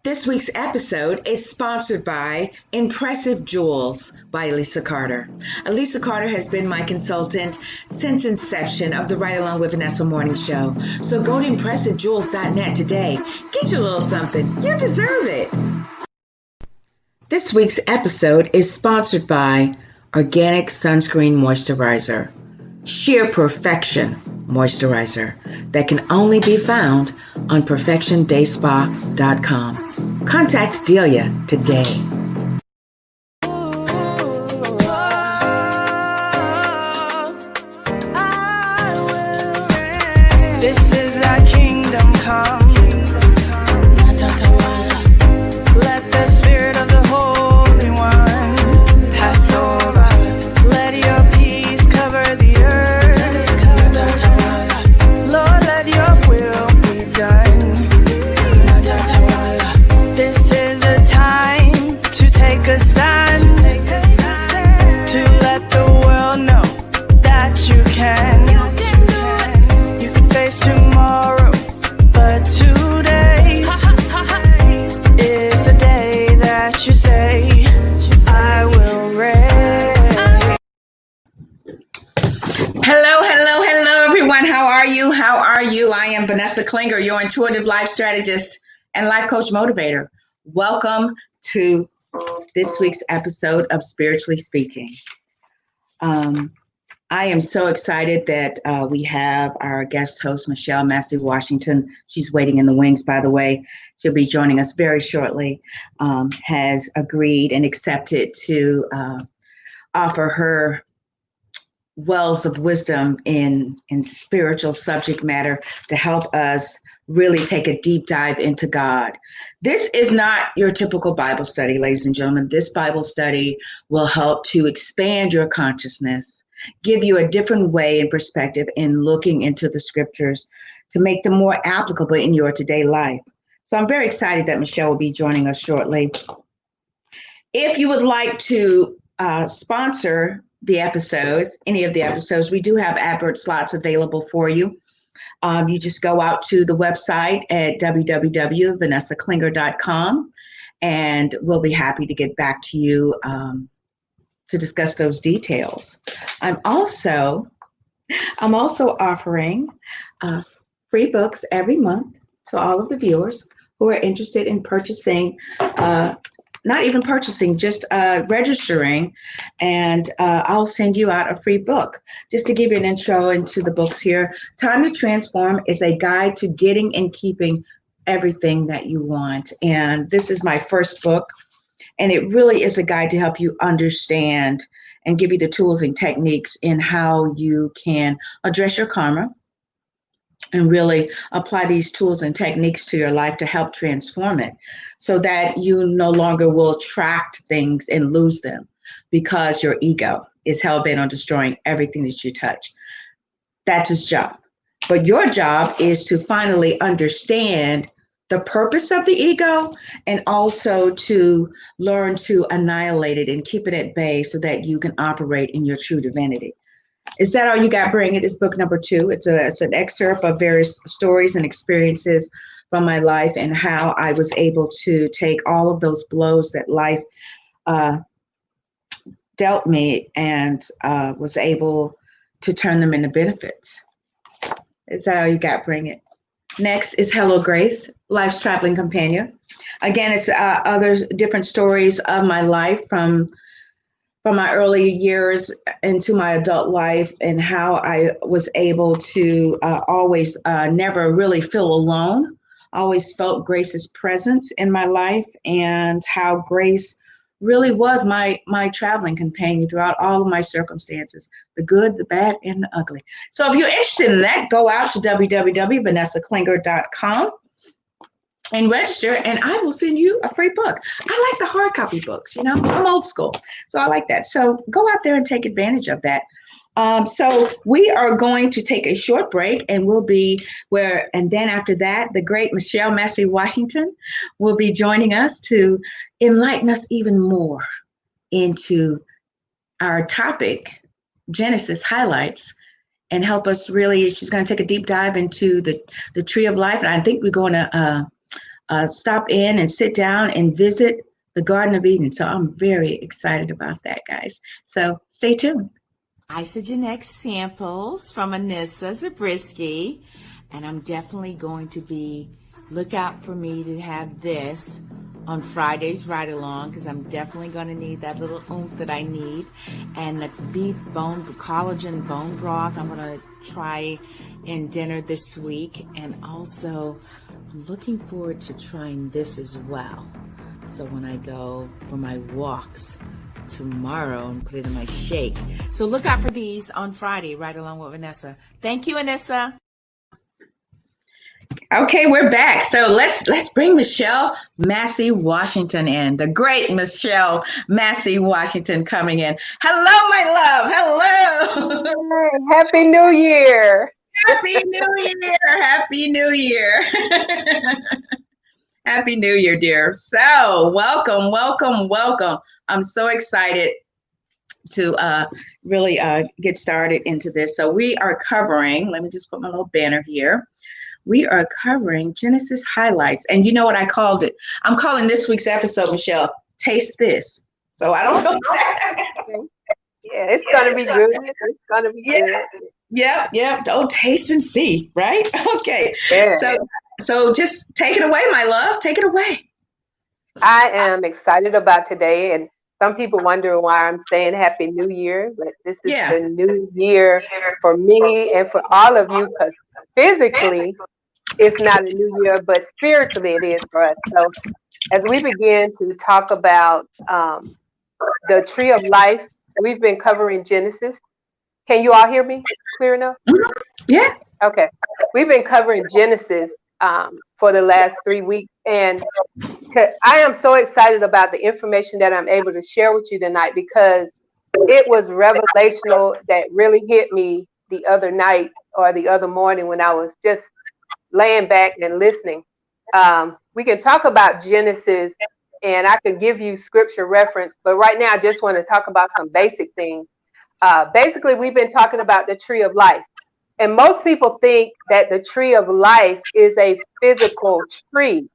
This week's episode is sponsored by Impressive Jewels by Elisa Carter. Elisa Carter has been my consultant since inception of the Ride Along with Vanessa morning show. So go to ImpressiveJewels.net today. Get your little something. You deserve it. This week's episode is sponsored by Organic Sunscreen Moisturizer. Sheer Perfection Moisturizer that can only be found on PerfectionDaySpa.com. Contact Delia today. This is thy kingdom come. Let the spirit of the Holy One pass over. Let your peace cover the earth. Lord, let your will be done. This is the time to take a stand, to let the world know that you can. You can face tomorrow, but today is the day that you say, I will reign. Hello, everyone. How are you? I am Vanessa Klinger, your intuitive life strategist and life coach motivator. Welcome to this week's episode of Spiritually Speaking. I am so excited that we have our guest host, Michelle Massey Washington. She's waiting in the wings, by the way. She'll be joining us very shortly. Has agreed and accepted to offer her wells of wisdom in spiritual subject matter to help us really take a deep dive into God. This is not your typical Bible study, ladies and gentlemen. This Bible study will help to expand your consciousness, give you a different way and perspective in looking into the scriptures to make them more applicable in your today life. So I'm very excited that Michelle will be joining us shortly. If you would like to sponsor the episodes, any of the episodes, we do have advert slots available for you. You just go out to the website at www.vanessaklinger.com and we'll be happy to get back to you to discuss those details. I'm also offering free books every month to all of the viewers who are interested in purchasing, not even purchasing, just registering, and I'll send you out a free book. Just to give you an intro into the books here, Time to Transform is a guide to getting and keeping everything that you want. And this is my first book. And it really is a guide to help you understand and give you the tools and techniques in how you can address your karma and really apply these tools and techniques to your life to help transform it so that you no longer will attract things and lose them because your ego is hell-bent on destroying everything that you touch. That's its job. But your job is to finally understand the purpose of the ego and also to learn to annihilate it and keep it at bay so that you can operate in your true divinity. Is That All You Got? Bring It is book number 2. It's an excerpt of various stories and experiences from my life and how I was able to take all of those blows that life dealt me and was able to turn them into benefits. Is That All You Got? Bring It. Next is Hello Grace, Life's Traveling Companion. Again, it's other different stories of my life from my early years into my adult life and how I was able to always never really feel alone, always felt Grace's presence in my life and how Grace really was my traveling companion throughout all of my circumstances, the good, the bad, and the ugly. So if you're interested in that, go out to www.vanessaklinger.com and register, and I will send you a free book. I like the hard copy books, I'm old school. So I like that. So go out there and take advantage of that. So we are going to take a short break and and then after that, the great Michelle Massey Washington will be joining us to enlighten us even more into our topic, Genesis highlights, and help us really. She's going to take a deep dive into the tree of life. And I think we're going to stop in and sit down and visit the Garden of Eden. So I'm very excited about that, guys. So stay tuned. Isogenex samples from Anissa Zabriskie, and I'm definitely going to be look out for me to have this on Friday's ride along, because I'm definitely going to need that little oomph that I need. And the beef bone collagen bone broth I'm going to try in dinner this week, and also I'm looking forward to trying this as well. So when I go for my walks tomorrow and put it in my shake. So look out for these on Friday, right along with Vanessa. Thank you, Anissa. Okay, we're back. So let's bring Michelle Massey Washington in. The great Michelle Massey Washington coming in. Hello, my love. Hello. Happy New Year. Happy New Year. Happy New Year. Happy New Year, dear. So welcome, welcome, welcome. I'm so excited to really get started into this. So we are covering, let me just put my little banner here. We are covering Genesis highlights. And you know what I called it? I'm calling this week's episode, Michelle, Taste This. So I don't know. Yeah, it's going to be good. It's going to be good. Yep. Oh, taste and see, right? Okay. Yeah. So just take it away, my love. Take it away. I am excited about today, and some people wonder why I'm saying Happy New Year, but this is the new year for me and for all of you, because physically it's not a new year, but spiritually it is for us. So as we begin to talk about the tree of life, we've been covering Genesis. Can you all hear me clear enough? Yeah. Okay. We've been covering Genesis for the last 3 weeks, and I am so excited about the information that I'm able to share with you tonight, because it was revelational that really hit me the other night or the other morning when I was just laying back and listening. We can talk about Genesis, and I could give you scripture reference, but right now I just want to talk about some basic things. Basically, we've been talking about the tree of life. And most people think that the tree of life is a physical tree.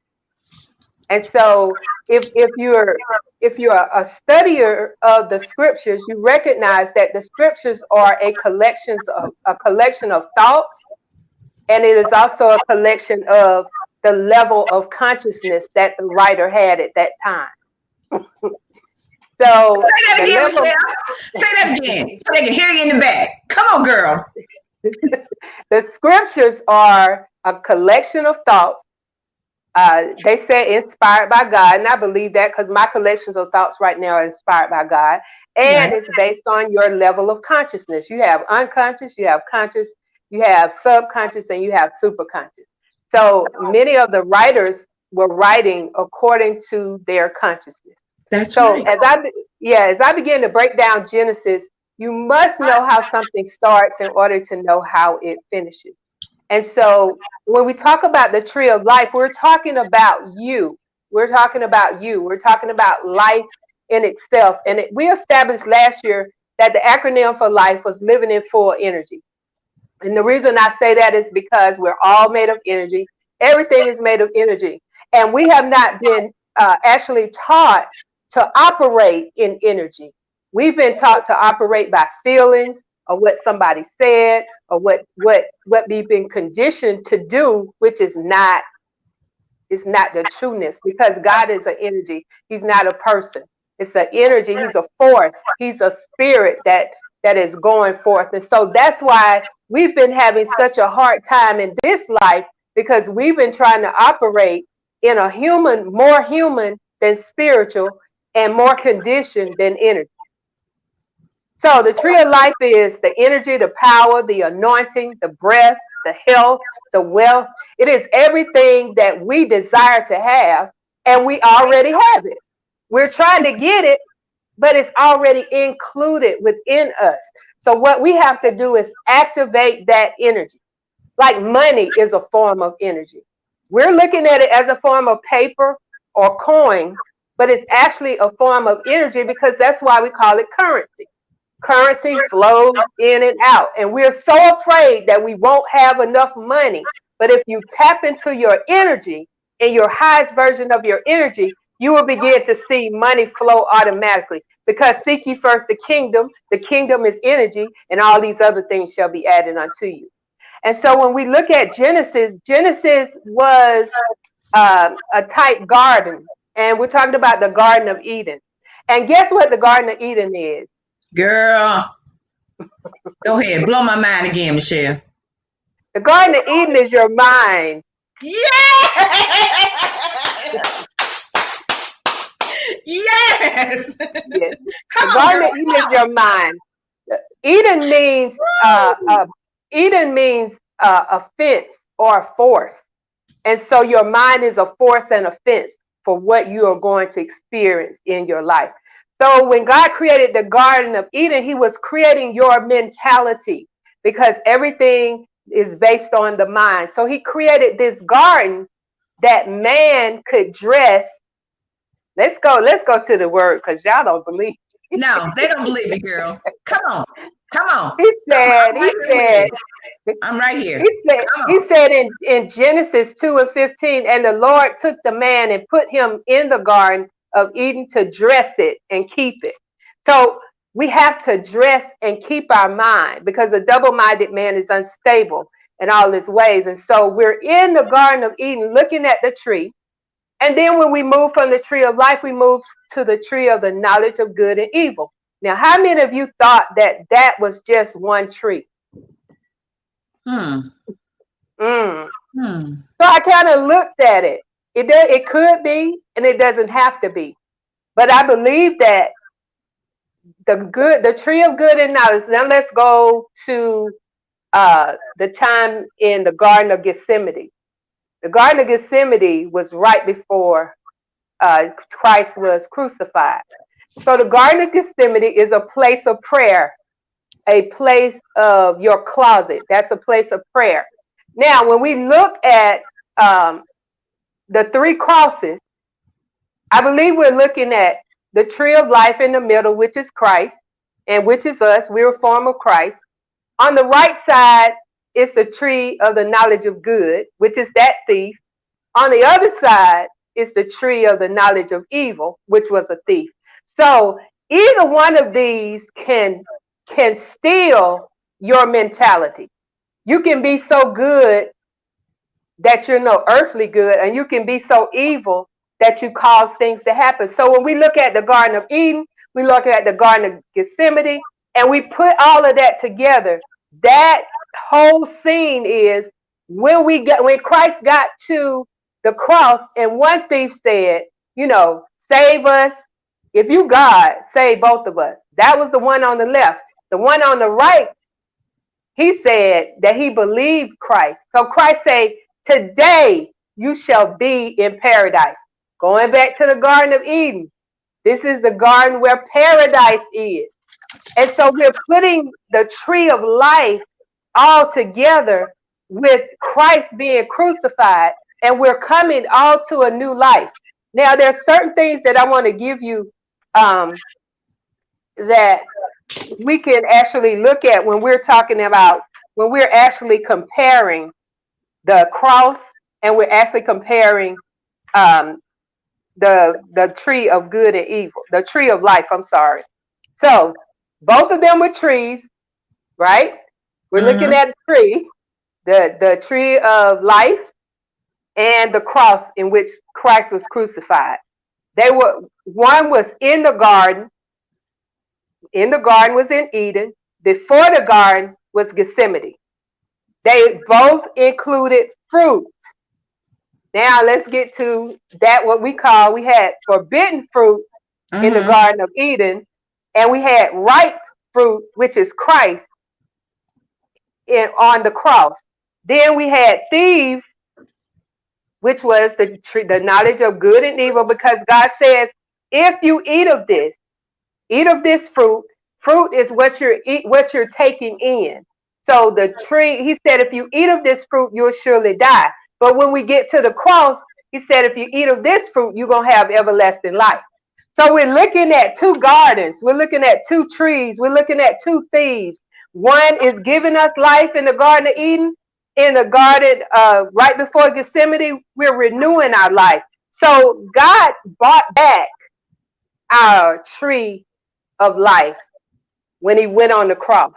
And so if you're a studier of the scriptures, you recognize that the scriptures are a collection of thoughts, and it is also a collection of the level of consciousness that the writer had at that time. So say that again, Michelle. Say that again, so they can hear you in the back. Come on, girl. The scriptures are a collection of thoughts. They say inspired by God, and I believe that, because my collections of thoughts right now are inspired by God, and it's based on your level of consciousness. You have unconscious, you have conscious, you have subconscious, and you have superconscious. So many of the writers were writing according to their consciousness. That's so right. As I begin to break down Genesis, you must know how something starts in order to know how it finishes. And so when we talk about the tree of life, we're talking about you. We're talking about you. We're talking about life in itself. And we established last year that the acronym for life was living in full energy. And the reason I say that is because we're all made of energy. Everything is made of energy. And we have not been actually taught to operate in energy. We've been taught to operate by feelings, or what somebody said, or what we've been conditioned to do, which is not the trueness, because God is an energy. He's not a person. It's an energy. He's a force. He's a spirit that is going forth. And so that's why we've been having such a hard time in this life, because we've been trying to operate in a more human than spiritual, and more conditioned than energy. So the tree of life is the energy, the power, the anointing, the breath, the health, the wealth. It is everything that we desire to have, and we already have it. We're trying to get it, but it's already included within us. So what we have to do is activate that energy. Like money is a form of energy. We're looking at it as a form of paper or coin, but it's actually a form of energy, because that's why we call it currency. Currency flows in and out, and we're so afraid that we won't have enough money. But if you tap into your energy, in your highest version of your energy, you will begin to see money flow automatically. Because seek ye first the kingdom is energy, and all these other things shall be added unto you. And so when we look at Genesis, Genesis was a type garden. And we're talking about the Garden of Eden. And guess what the Garden of Eden is? Girl, go ahead. Blow my mind again, Michelle. The Garden of Eden is your mind. Yes! Yes! Yes. Come The on, Garden girl. of Eden is your mind. Eden means Eden means a fence or a force. And so your mind is a force and a fence for what you are going to experience in your life. So when God created the Garden of Eden, he was creating your mentality, because everything is based on the mind. So he created this garden that man could dress. Let's go to the word, because y'all don't believe. No, they don't believe me, girl. Come on. Come on. He Come on. said, I'm right here. Come he on. said in Genesis 2:15, and the Lord took the man and put him in the Garden of Eden to dress it and keep it. So we have to dress and keep our mind, because a double-minded man is unstable in all his ways. And so we're in the Garden of Eden looking at the tree. And then when we move from the tree of life, we move to the tree of the knowledge of good and evil. Now, how many of you thought that that was just one tree? Hmm. Mm. Hmm. So I kind of looked at it. It could be, and it doesn't have to be. But I believe that the tree of good and knowledge. Now let's go to the time in the Garden of Gethsemane. The Garden of Gethsemane was right before Christ was crucified. So the Garden of Gethsemane is a place of prayer, a place of your closet. That's a place of prayer. Now, when we look at the three crosses, I believe we're looking at the tree of life in the middle, which is Christ, and which is us. We're a form of Christ. On the right side is the tree of the knowledge of good, which is that thief. On the other side is the tree of the knowledge of evil, which was a thief. So either one of these can steal your mentality. You can be so good that you're no earthly good, and you can be so evil that you cause things to happen. So when we look at the Garden of Eden, we look at the Garden of Gethsemane, and we put all of that together. That whole scene is when Christ got to the cross, and one thief said, save us. If you God, save both of us. That was the one on the left. The one on the right, he said that he believed Christ. So Christ said, today you shall be in paradise. Going back to the Garden of Eden, this is the garden where paradise is. And so we're putting the tree of life all together with Christ being crucified, and we're coming all to a new life. Now, there's certain things that I want to give you that we can actually look at when we're when we're actually comparing the cross, and we're actually comparing the tree of good and evil, the tree of life, I'm sorry. So both of them were trees, right? We're looking at a tree, the tree of life, and the cross in which Christ was crucified. One was in the garden. In the garden was in Eden. Before the garden was Gethsemane. They both included fruit. Now let's get to that. We had forbidden fruit in the Garden of Eden, and we had ripe fruit, which is Christ, on the cross. Then we had thieves, which was the knowledge of good and evil, because God says, if you eat of this fruit is what you're taking in. So the tree, he said, if you eat of this fruit, you'll surely die. But when we get to the cross, he said, if you eat of this fruit, you're going to have everlasting life. So we're looking at two gardens. We're looking at two trees. We're looking at two thieves. One is giving us life in the Garden of Eden, in the garden right before Gethsemane, we're renewing our life. So God bought back our tree of life when he went on the cross.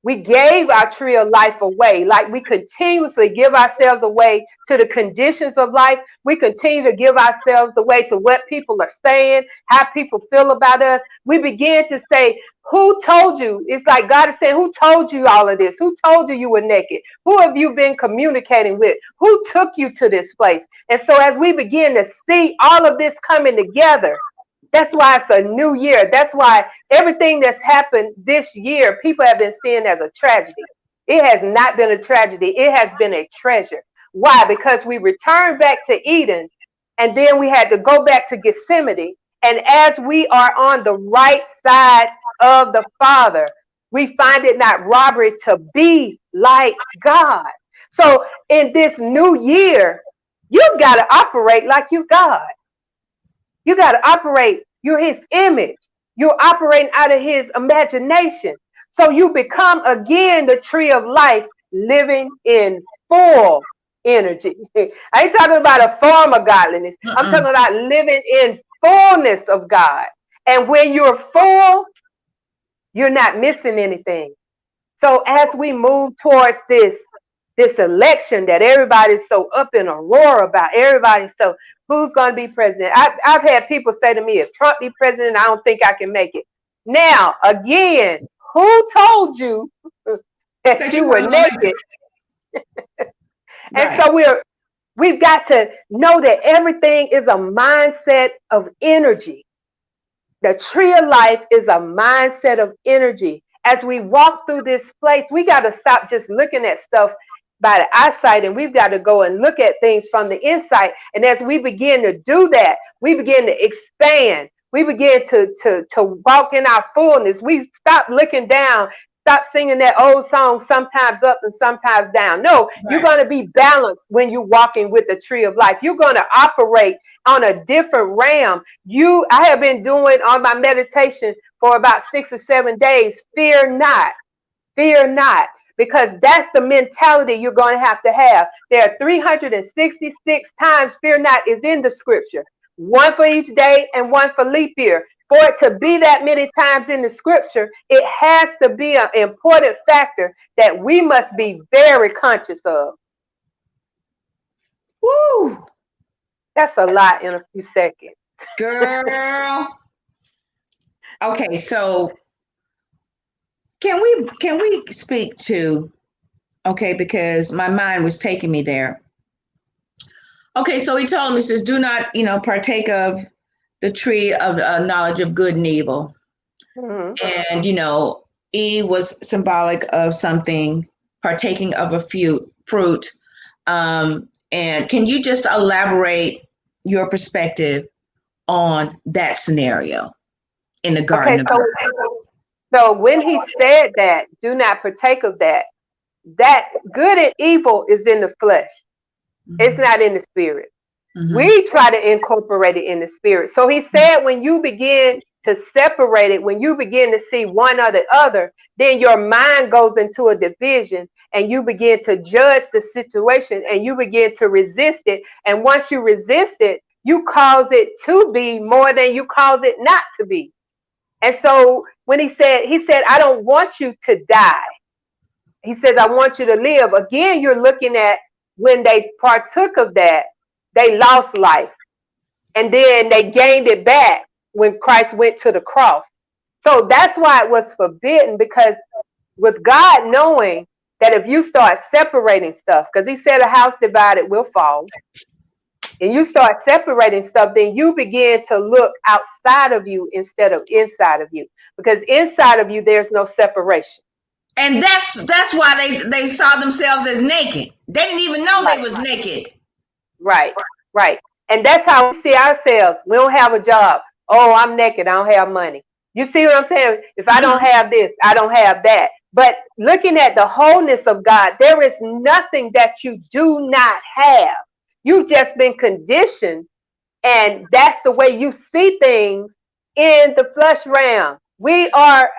We gave our tree of life away, like we continuously give ourselves away to the conditions of life. We continue to give ourselves away to what people are saying, how people feel about us. We begin to say, who told you? It's like God is saying, who told you all of this? Who told you you were naked? Who have you been communicating with? Who took you to this place? And so as we begin to see all of this coming together, that's why it's a new year. That's why everything that's happened this year, people have been seeing as a tragedy. It has not been a tragedy. It has been a treasure. Why? Because we returned back to Eden, and then we had to go back to Gethsemane. And as we are on the right side of the Father, we find it not robbery to be like God. So in this new year, you've got to operate like you God. You got to operate. You're his image. You're operating out of his imagination. So you become again the tree of life, living in full energy. I ain't talking about a form of godliness. I'm talking about living in fullness of God. And when you're full, you're not missing anything. So as we move towards this election that everybody's so up in a roar about, everybody's so, who's going to be president? I've had people say to me, if Trump be president, I don't think I can make it. Now, again, who told you that you were naked? And so we've got to know that everything is a mindset of energy. The tree of life is a mindset of energy. As we walk through this place, we got to stop just looking at stuff by the eyesight, and we've got to go and look at things from the inside. And as we begin to do that, we begin to expand. We begin to walk in our fullness. We stop looking down, stop singing that old song, sometimes up and sometimes down. No, You're going to be balanced when you're walking with the tree of life. You're going to operate on a different realm. I have been doing on my meditation for about 6 or 7 days. Fear not. Fear not. Because that's the mentality you're going to have. There are 366 times fear not is in the scripture. One for each day and one for leap year. For it to be that many times in the scripture, it has to be an important factor that we must be very conscious of. Woo! That's a lot in a few seconds. Girl. Okay, so can we speak to, okay, because my mind was taking me there. Okay, so he told me, says, do not, partake of the tree of knowledge of good and evil. Mm-hmm. And, Eve was symbolic of something, partaking of a fruit. And can you just elaborate your perspective on that scenario in the Garden of Eden? So when he said that, do not partake of that good and evil is in the flesh. Mm-hmm. It's not in the spirit. Mm-hmm. We try to incorporate it in the spirit. So he said, when you begin to separate it, when you begin to see one or the other, then your mind goes into a division and you begin to judge the situation and you begin to resist it. And once you resist it, you cause it to be more than you cause it not to be. And so when he said, I don't want you to die. He says, I want you to live. Again, you're looking at when they partook of that, they lost life. And then they gained it back when Christ went to the cross. So that's why it was forbidden, because with God knowing that if you start separating stuff, because he said a house divided will fall, and you start separating stuff, then you begin to look outside of you instead of inside of you. Because inside of you, there's no separation. And that's why they saw themselves as naked. They didn't even know they was naked. Right. And that's how we see ourselves. We don't have a job. Oh, I'm naked. I don't have money. You see what I'm saying? If I don't have this, I don't have that. But looking at the wholeness of God, there is nothing that you do not have. You've just been conditioned, and that's the way you see things in the flesh realm. We are,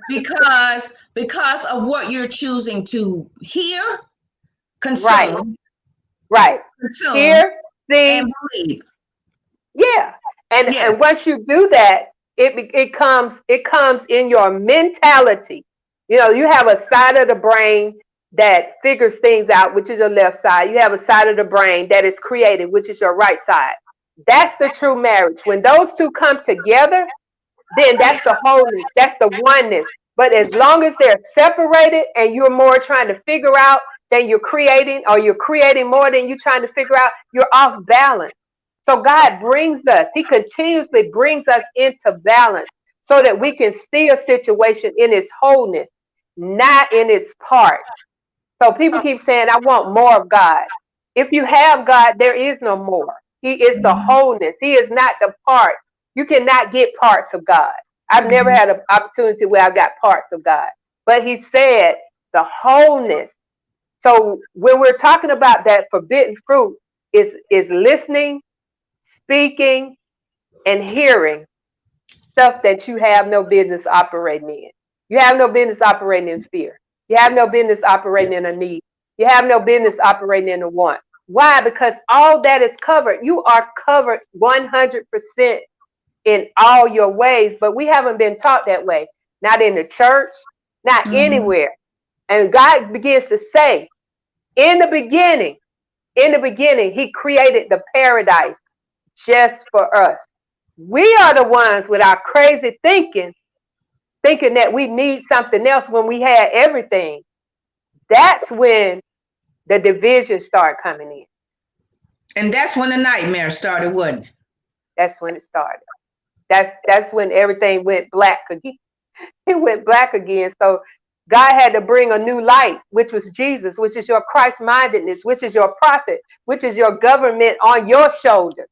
because of what you're choosing to hear, Right, consume, right. consume, Hear, and see, believe. yeah. Yeah. And once you do that, it comes in your mentality. You have a side of the brain that figures things out, which is your left side. You have a side of the brain that is creative, which is your right side. That's the true marriage. When those two come together, then that's the wholeness, that's the oneness. But as long as they're separated and you're more trying to figure out than you're creating, or you're creating more than you're trying to figure out, you're off balance. So God brings us, He continuously brings us into balance so that we can see a situation in its wholeness, not in its parts. So people keep saying, I want more of God. If you have God, there is no more. He is the Mhm. wholeness. He is not the part. You cannot get parts of God. I've never Mhm. had an opportunity where I've got parts of God. But He said the wholeness. So when we're talking about that forbidden fruit, is listening, speaking, and hearing stuff that you have no business operating in. You have no business operating in fear. You have no business operating in a need. You have no business operating in a want. Why? Because all that is covered. You are covered 100% in all your ways, but we haven't been taught that way. Not in the church, not Mhm. anywhere. And God begins to say, in the beginning, He created the paradise just for us. We are the ones with our crazy thinking that we need something else when we had everything. That's when the divisions start coming in. And that's when the nightmare started, wasn't it? That's when it started. That's when everything went black again. It went black again. So God had to bring a new light, which was Jesus, which is your Christ mindedness, which is your prophet, which is your government on your shoulder.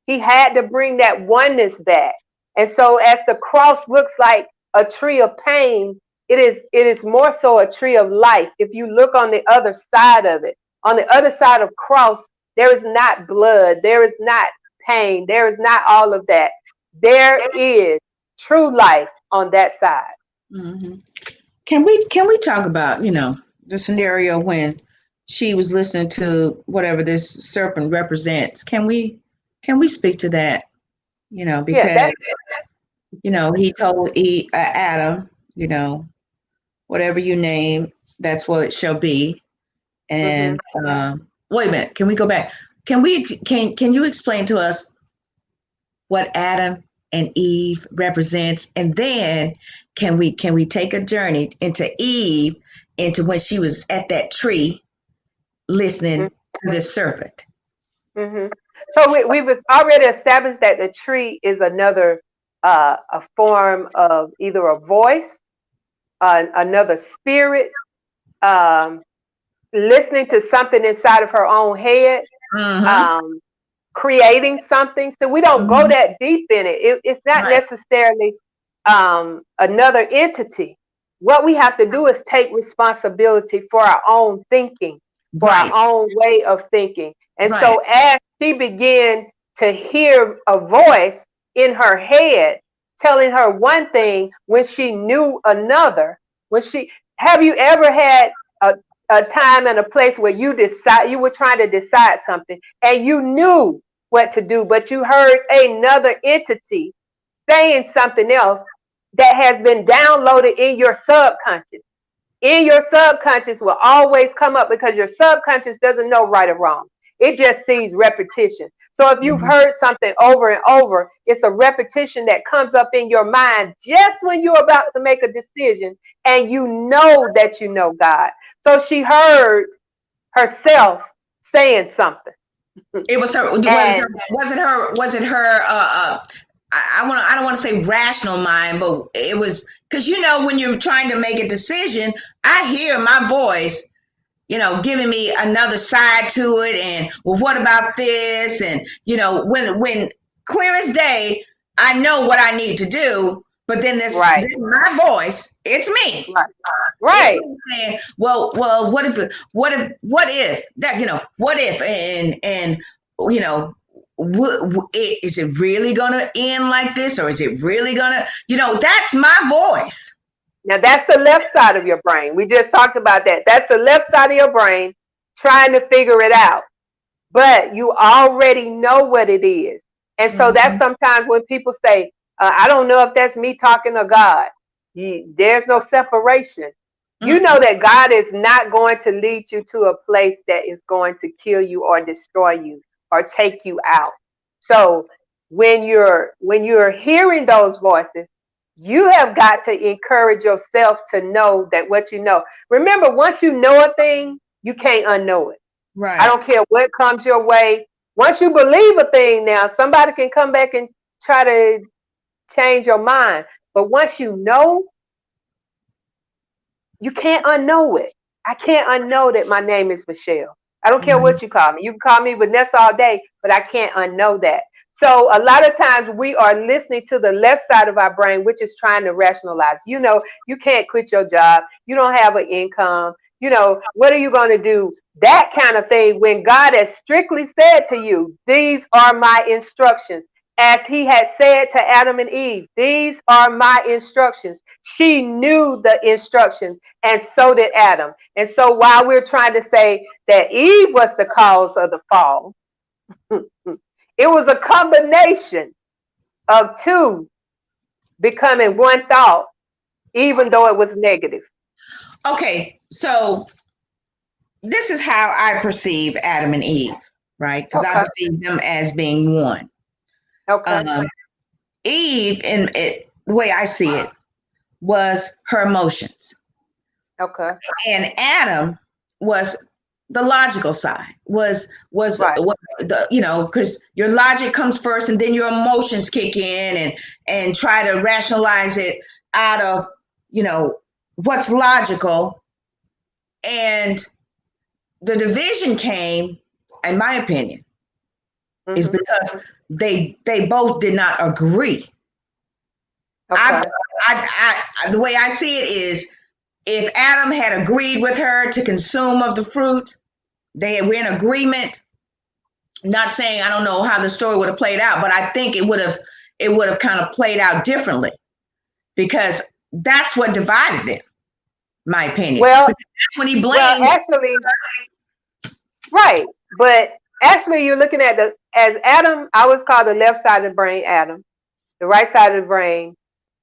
He had to bring that oneness back. And so as the cross looks like a tree of pain, it is more so a tree of life. If you look on the other side of it, on the other side of cross, there is not blood, there is not pain, there is not all of that. There is true life on that side. Mhm. Can we talk about, the scenario when she was listening to whatever this serpent represents? Can we speak to that? Yeah, Because he told Adam, you know, whatever you name, that's what it shall be. hmm And wait a minute, can we go back? Can you explain to us what Adam and Eve represents, and then can we take a journey into Eve, into when she was at that tree listening to this serpent? hmm So we've already established that the tree is another a form of either a voice, another spirit, um, listening to something inside of her own head, Mm-hmm. um, creating something. So we don't go Mm-hmm. that deep in it. It's not Right. necessarily another entity. What we have to do is take responsibility for our own thinking, for our Right. own way of thinking. And Right. so as she began to hear a voice in her head telling her one thing when she knew another, when she have you ever had a time and a place where you were trying to decide something and you knew what to do, but you heard another entity saying something else that has been downloaded in your subconscious. In your subconscious will always come up because your subconscious doesn't know right or wrong. It just sees repetition. So if you've Mm-hmm. heard something over and over, it's a repetition that comes up in your mind just when you're about to make a decision and you know that you know God. So she heard herself saying something. It was her. And Was it her? I don't want to say rational mind, but it was because when you're trying to make a decision, I hear my voice, giving me another side to it, and well, what about this? And when clear as day, I know what I need to do, but then right, this my voice, it's me. right, It's right. me saying, well, what if that, what if, and you know, is it really gonna end like this, or is it really gonna, that's my voice. Now that's the left side of your brain. We just talked about that. That's the left side of your brain trying to figure it out. But you already know what it is. And so that's sometimes when people say, I don't know if that's me talking to God. There's no separation. You know that God is not going to lead you to a place that is going to kill you or destroy you or take you out. So when you're hearing those voices, you have got to encourage yourself to know that what you know. Remember, once you know a thing, you can't unknow it. Right. I don't care what comes your way. Once you believe a thing now, somebody can come back and try to change your mind. But once you know, you can't unknow it. I can't unknow that my name is Michelle. I don't care what you call me. You can call me Vanessa all day, but I can't unknow that. So a lot of times we are listening to the left side of our brain, which is trying to rationalize. You know, you can't quit your job. You don't have an income. You know, what are you going to do? That kind of thing, when God has strictly said to you, these are my instructions. As he had said to Adam and Eve, these are my instructions. She knew the instructions, and so did Adam. And so while we're trying to say that Eve was the cause of the fall, it was a combination of two becoming one thought, even though it was negative. Okay, so this is how I perceive Adam and Eve, right? Because I perceive them as being one. Okay. Eve, the way I see it, was her emotions. Okay. And Adam was the logical side. Was Right. the, you know, because your logic comes first, and then your emotions kick in and try to rationalize it out of, you know, what's logical. And the division came, in my opinion, is because they both did not agree. Okay. The way I see it is, if Adam had agreed with her to consume of the fruit, they were in agreement. Not saying I don't know how the story would have played out, but I think it would have kind of played out differently, because that's what divided them. My opinion. Well, that's when he blamed. Well, actually, right. But actually, you're looking at as Adam, I was called the left side of the brain, Adam, the right side of the brain,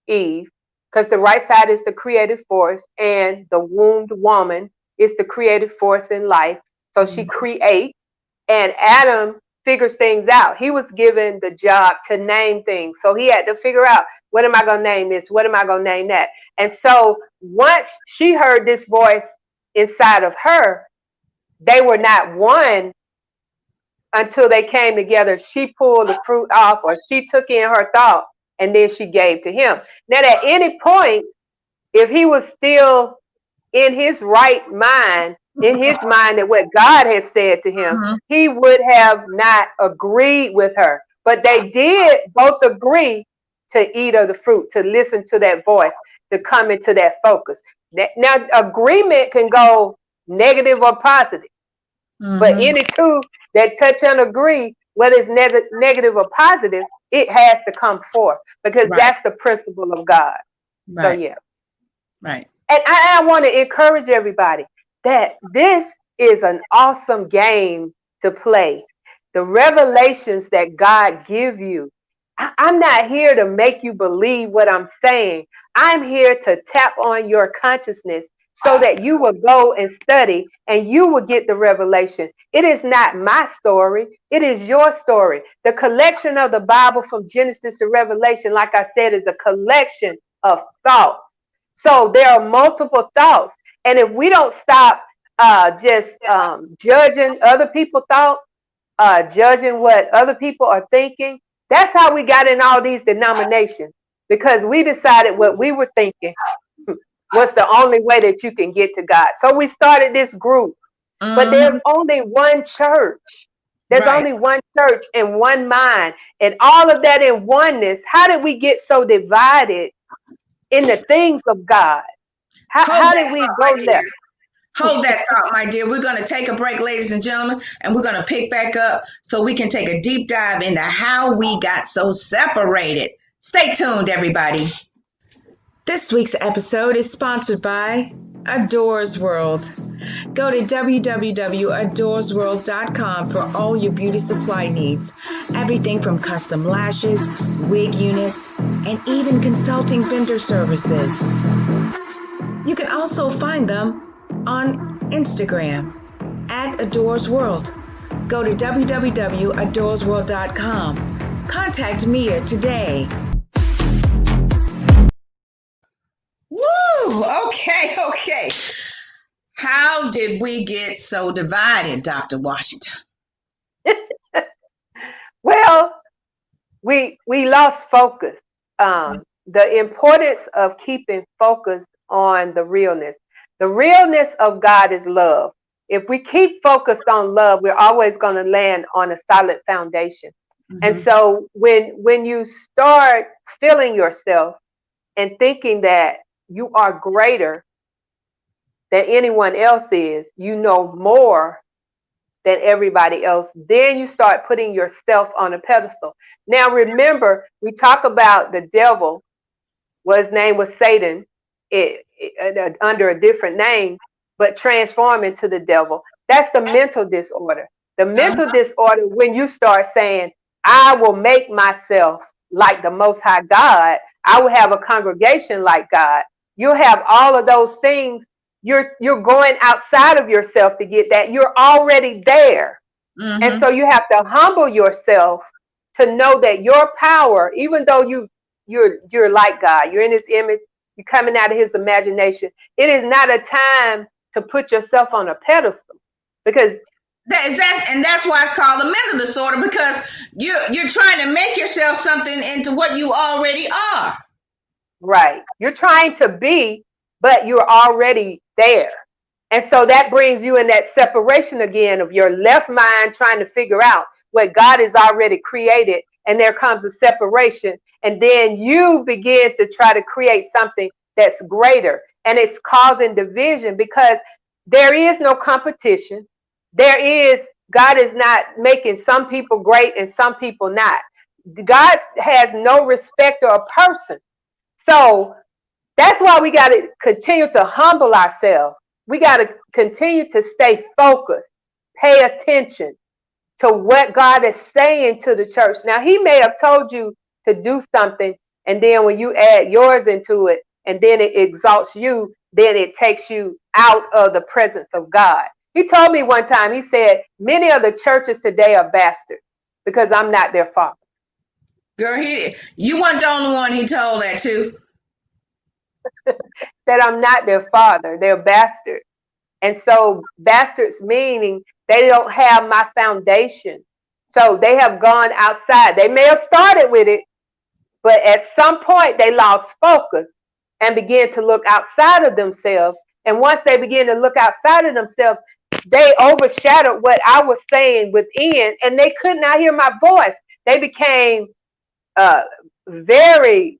Eve, because the right side is the creative force, and the wombed woman is the creative force in life. So she creates, and Adam figures things out. He was given the job to name things. So he had to figure out, what am I going to name this? What am I going to name that? And so once she heard this voice inside of her, they were not one until they came together. She pulled the fruit off, or she took in her thought, and then she gave to him. Now, at any point, if he was still in his right mind, in his mind that what God has said to him, he would have not agreed with her. But they did both agree to eat of the fruit, to listen to that voice, to come into that focus. Now, agreement can go negative or positive. But any two that touch and agree, whether it's negative or positive, it has to come forth, because that's the principle of God. So, yeah. Right. And I want to encourage everybody that this is an awesome game to play. The revelations that God give you. I'm not here to make you believe what I'm saying. I'm here to tap on your consciousness so that you will go and study and you will get the revelation. It is not my story. It is your story. The collection of the Bible from Genesis to Revelation, like I said, is a collection of thoughts. So there are multiple thoughts. And if we don't stop just judging other people's thoughts, judging what other people are thinking, that's how we got in all these denominations, because we decided what we were thinking was the only way that you can get to God. So we started this group, but there's only one church. There's only one church and one mind, and all of that in oneness. How did we get so divided in the things of God? How did we go left? Hold that thought, my dear. We're going to take a break, ladies and gentlemen, and we're going to pick back up so we can take a deep dive into how we got so separated. Stay tuned, everybody. This week's episode is sponsored by Adores World. Go to www.adoresworld.com for all your beauty supply needs. Everything from custom lashes, wig units, and even consulting vendor services. You can also find them on Instagram at Adores World. Go to www.adoresworld.com. Contact Mia today. Woo! Okay. How did we get so divided, Dr. Washington? Well, we lost focus. The importance of keeping focus on the realness. The realness of God is love. If we keep focused on love, we're always going to land on a solid foundation. And so when you start feeling yourself and thinking that you are greater than anyone else is, you know more than everybody else, then you start putting yourself on a pedestal. Now remember, we talk about the devil, his name was Satan, under a different name, but transform into the devil. That's the mental disorder. The mental disorder, when you start saying, I will make myself like the Most High God, I will have a congregation like God. You'll have all of those things. You're going outside of yourself to get that. You're already there. And so you have to humble yourself to know that your power, even though you're like God, you're in his image, you're coming out of his imagination, it is not a time to put yourself on a pedestal, because that's why it's called a mental disorder, because you're trying to make yourself something into what you already are. Right. You're trying to be, but you're already there. And so that brings you in that separation again of your left mind trying to figure out what God has already created. And there comes a separation. And then you begin to try to create something that's greater. And it's causing division because there is no competition. God is not making some people great and some people not. God has no respect or a person. So that's why we got to continue to humble ourselves. We got to continue to stay focused, pay attention to what God is saying to the church. Now, he may have told you to do something, and then when you add yours into it, and then it exalts you, then it takes you out of the presence of God. He told me one time, he said, many of the churches today are bastards because I'm not their father. Girl, you weren't the only one he told that to. That I'm not their father. They're bastards. And so bastards meaning they don't have my foundation. So they have gone outside. They may have started with it, but at some point they lost focus and began to look outside of themselves. And once they begin to look outside of themselves, they overshadowed what I was saying within, and they could not hear my voice. They became very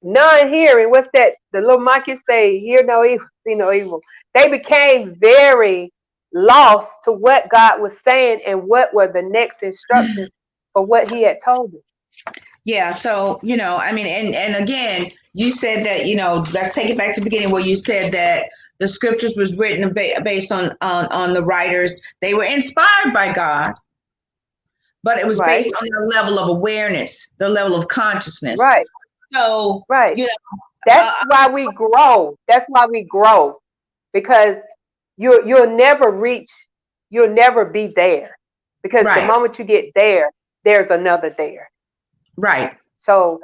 non-hearing. What's that? The little monkey say, hear no evil, see no evil. They became very lost to what God was saying and what were the next instructions for what he had told them. Yeah. So, I mean, and again, you said that, let's take it back to the beginning where you said that the scriptures was written based on the writers. They were inspired by God, but it was based on their level of awareness, their level of consciousness. Right. So, that's why we grow. That's why we grow, because you'll never be there, because the moment you get there, there's another there. Right. So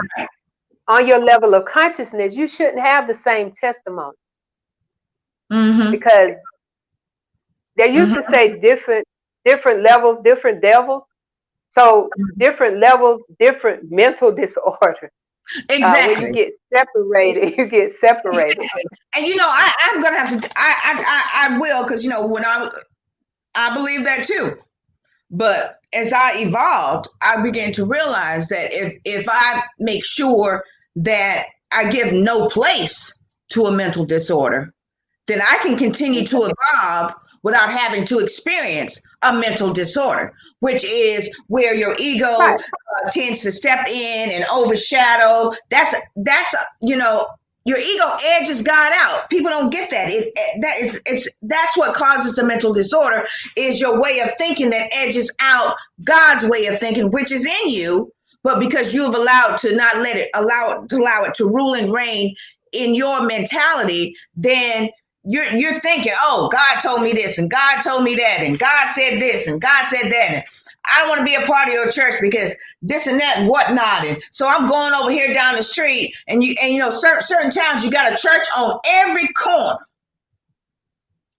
on your level of consciousness, you shouldn't have the same testimony, because they used to say different levels, different devils. So different levels, different mental disorder. Exactly. When you get separated, you get separated. And I'm gonna have to. I will, because when I believe that too. But as I evolved, I began to realize that if I make sure that I give no place to a mental disorder, then I can continue to evolve without having to experience a mental disorder, which is where your ego tends to step in and overshadow. That's Your ego edges God out. People don't get that. That's what causes the mental disorder, is your way of thinking that edges out God's way of thinking, which is in you, but because you've allowed to not let it allow it to rule and reign in your mentality, then you're thinking, oh, God told me this and God told me that and God said this and God said that. And I don't want to be a part of your church because this and that and whatnot. And so I'm going over here down the street, and you know, certain towns, you got a church on every corner.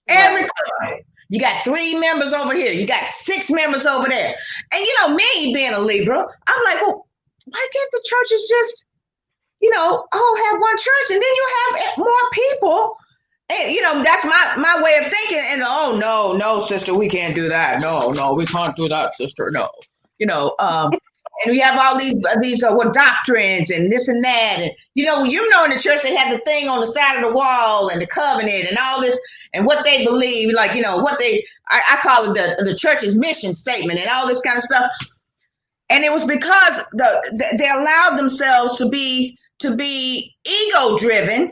Every corner. You got 3 members over here. You got 6 members over there. And you know, me being a Libra, I'm like, well, why can't the churches just, you know, all have one church, and then you have more people. And you know, that's my way of thinking. And oh no, sister, we can't do that. No, we can't do that, sister. No, you know. And we have all these what doctrines and this and that, and you know, in the church they have the thing on the side of the wall and the covenant and all this and what they believe, like, you know, I call it the church's mission statement and all this kind of stuff. And it was because they allowed themselves to be ego driven.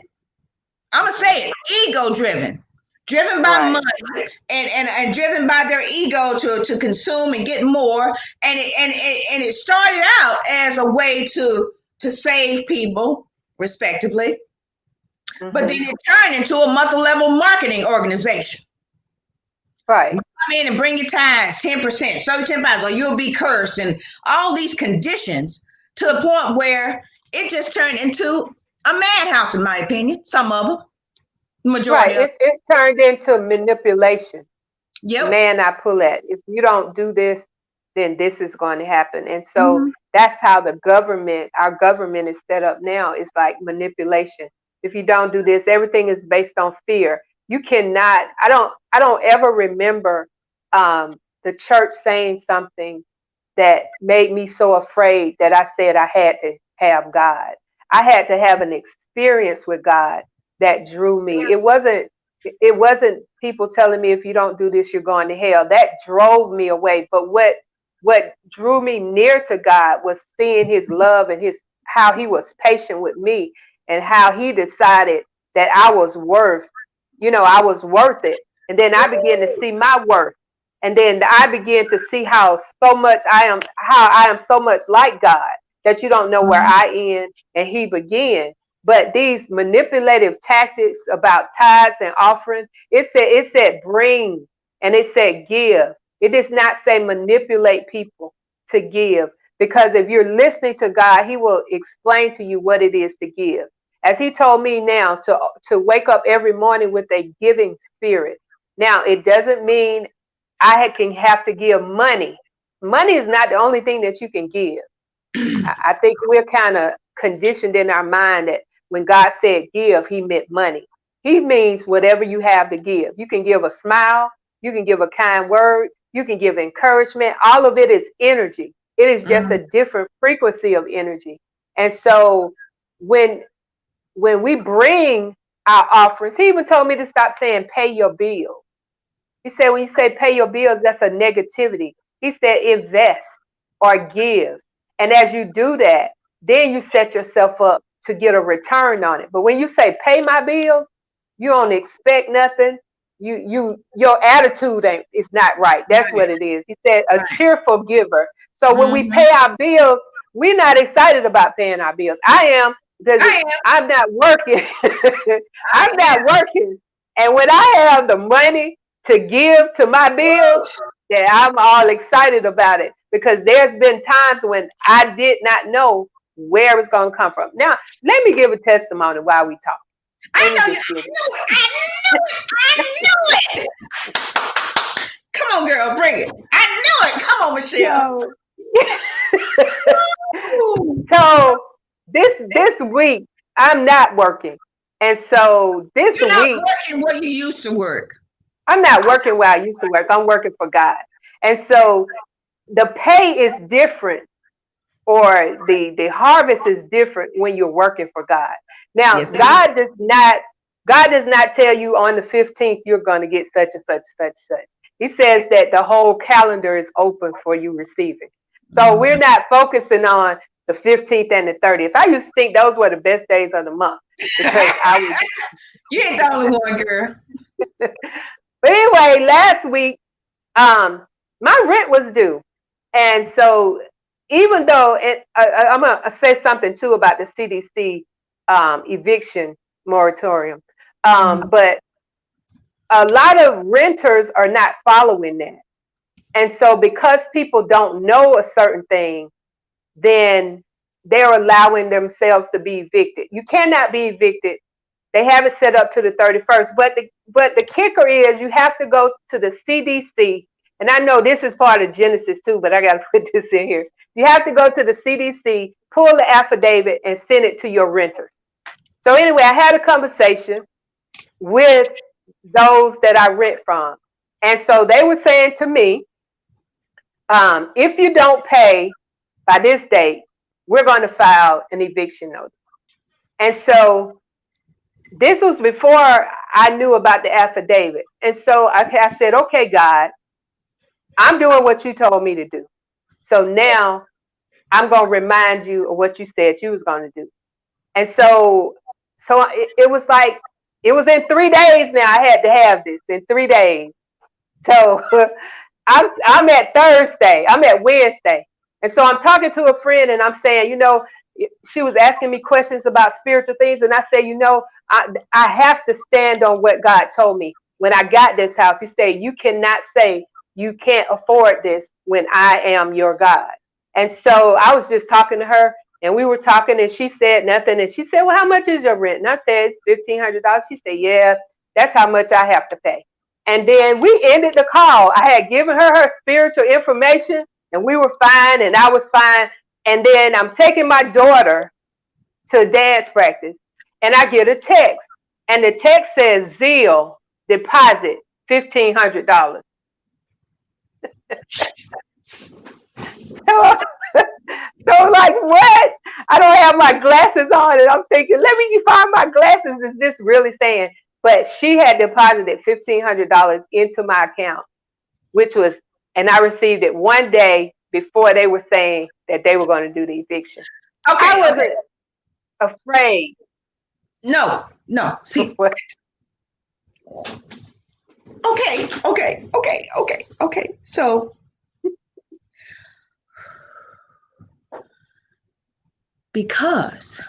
I'm gonna say it, ego driven by money and driven by their ego to consume and get more. And it started out as a way to save people, respectively, but then it turned into a multi-level marketing organization. Right. You come in and bring your tithes 10%, so 10%, or you'll be cursed, and all these conditions, to the point where it just turned into a madhouse, in my opinion. Some of them, majority. Right. It turned into manipulation. Yep. Man, I pull at. If you don't do this, then this is going to happen. And so that's how our government is set up now. It's like manipulation. If you don't do this, everything is based on fear. You cannot. I don't ever remember the church saying something that made me so afraid that I said I had to have God. I had to have an experience with God that drew me. It wasn't people telling me, if you don't do this, you're going to hell. That drove me away. But what drew me near to God was seeing his love and how he was patient with me, and how he decided that I was worth it. And then I began to see my worth. And then I began to see how I am so much like God that you don't know where I end and he began. But these manipulative tactics about tithes and offerings, it said bring, and it said give. It does not say manipulate people to give, because if you're listening to God, he will explain to you what it is to give. As he told me now to wake up every morning with a giving spirit. Now, it doesn't mean I can have to give money. Money is not the only thing that you can give. I think we're kind of conditioned in our mind that when God said give, he meant money. He means whatever you have to give. You can give a smile. You can give a kind word. You can give encouragement. All of it is energy. It is just a different frequency of energy. And so when we bring our offerings, he even told me to stop saying pay your bills. He said, when you say pay your bills, that's a negativity. He said, invest or give. And as you do that, then you set yourself up to get a return on it. But when you say pay my bills, you don't expect nothing. Your attitude is not right. That's what it is. He said a cheerful giver. So when we pay our bills, we're not excited about paying our bills. I am, because I'm not working. I'm not working. And when I have the money to give to my bills, then I'm all excited about it, because there's been times when I did not know where it's going to come from. Now, let me give a testimony while we talk. I knew it. Come on, girl, bring it. I knew it. Come on, Michelle. So this week I'm not working, and so this You're not week working where you used to work. I'm not working where I used to work. I'm working for God, and so the pay is different, or the harvest is different when you're working for God. Now, Yes, God does not tell you on the 15th you're going to get such and such. He says that the whole calendar is open for you receiving. So we're not focusing on the 15th and the 30th. I used to think those were the best days of the month because I was. You ain't the only one, girl. But anyway, last week, my rent was due, and so even though I'm gonna say something too about the CDC eviction moratorium, but a lot of renters are not following that, and so because people don't know a certain thing, then they're allowing themselves to be evicted. You cannot be evicted. They have it set up to the 31st, but the kicker is you have to go to the CDC, and I know this is part of Genesis too, but I got to put this in here. You have to go to the CDC, pull the affidavit, and send it to your renters. So anyway, I had a conversation with those that I rent from, and so they were saying to me, if you don't pay by this date, we're going to file an eviction notice. And so this was before I knew about the affidavit. And so I said, okay, God, I'm doing what you told me to do. So now I'm going to remind you of what you said you was going to do. And so it was like, it was in 3 days now. I had to have this in 3 days. So I'm at Thursday. I'm at Wednesday. And so I'm talking to a friend and I'm saying, she was asking me questions about spiritual things. And I say, I have to stand on what God told me. When I got this house, he said, you cannot say you can't afford this when I am your God. And so I was just talking to her and we were talking and she said nothing. And she said, well, how much is your rent? And I said, it's $1,500. She said, yeah, that's how much I have to pay. And then we ended the call. I had given her spiritual information and we were fine and I was fine. And then I'm taking my daughter to dance practice and I get a text. And the text says, Zeal, deposit $1,500. So like, what? I don't have my glasses on and I'm thinking, let me find my glasses. Is this really saying? But she had deposited $1,500 into my account, and I received it one day before they were saying that they were going to do the eviction. Okay, I wasn't afraid. No. See. Okay. So because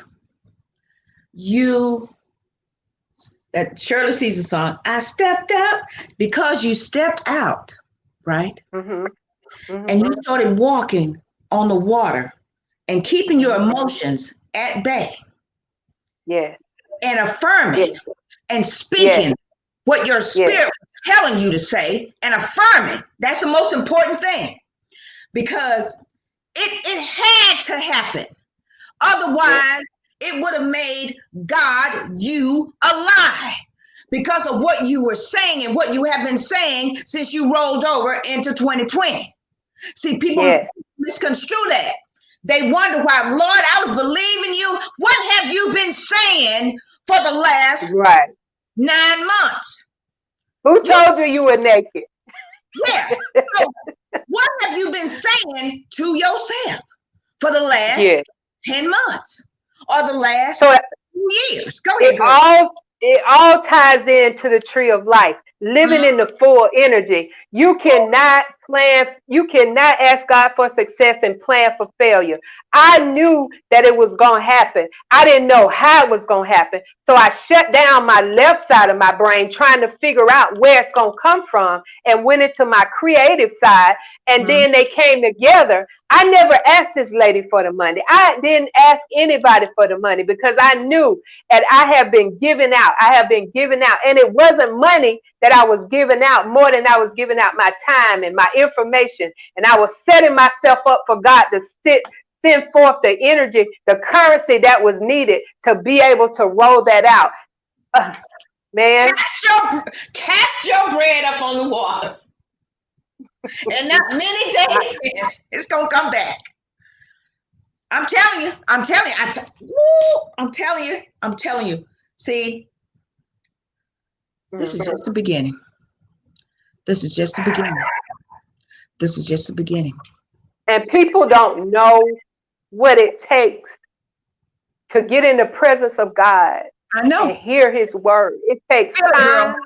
that Shirley Caesar song, I stepped out, because you stepped out, right? Mm-hmm. Mm-hmm. And you started walking on the water and keeping your emotions at bay. Yeah. And affirming and speaking what your spirit was telling you to say and affirming. That's the most important thing, because it had to happen. Otherwise, it would have made God you a lie because of what you were saying and what you have been saying since you rolled over into 2020. See, people misconstrue that. They wonder why, Lord, I was believing you. What have you been saying for the last 9 months? Who told you were naked? Yeah. So, what have you been saying to yourself for the last 10 months or the last 2 years? Go ahead, girl. It all ties into the tree of life, living in the full energy. You cannot ask God for success and plan for failure. I knew that it was going to happen. I didn't know how it was going to happen. So I shut down my left side of my brain trying to figure out where it's going to come from and went into my creative side. And then they came together. I never asked this lady for the money. I didn't ask anybody for the money because I knew that I have been giving out. And it wasn't money that I was giving out more than I was giving out my time and my information. And I was setting myself up for God to send forth the energy, the currency that was needed to be able to roll that out. Man. Cast your bread up on the waters. And not many days since, it's going to come back. I'm telling you. See, this is just the beginning. This is just the beginning. And people don't know what it takes to get in the presence of God I and know. hear his word. It takes Feel it, girl. time.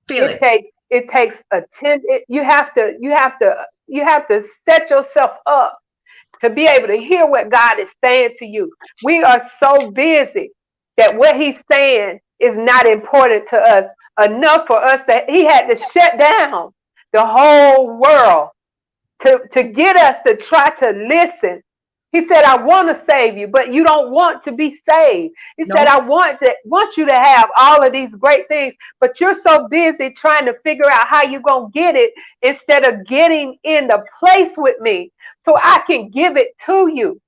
Feel it. It takes you have to set yourself up to be able to hear what God is saying to you. We are so busy that what he's saying is not important to us enough for us that he had to shut down the whole world to get us to try to listen. He said, I want to save you, but you don't want to be saved. He said, No. I want you to have all of these great things, but you're so busy trying to figure out how you're going to get it instead of getting in the place with me so I can give it to you.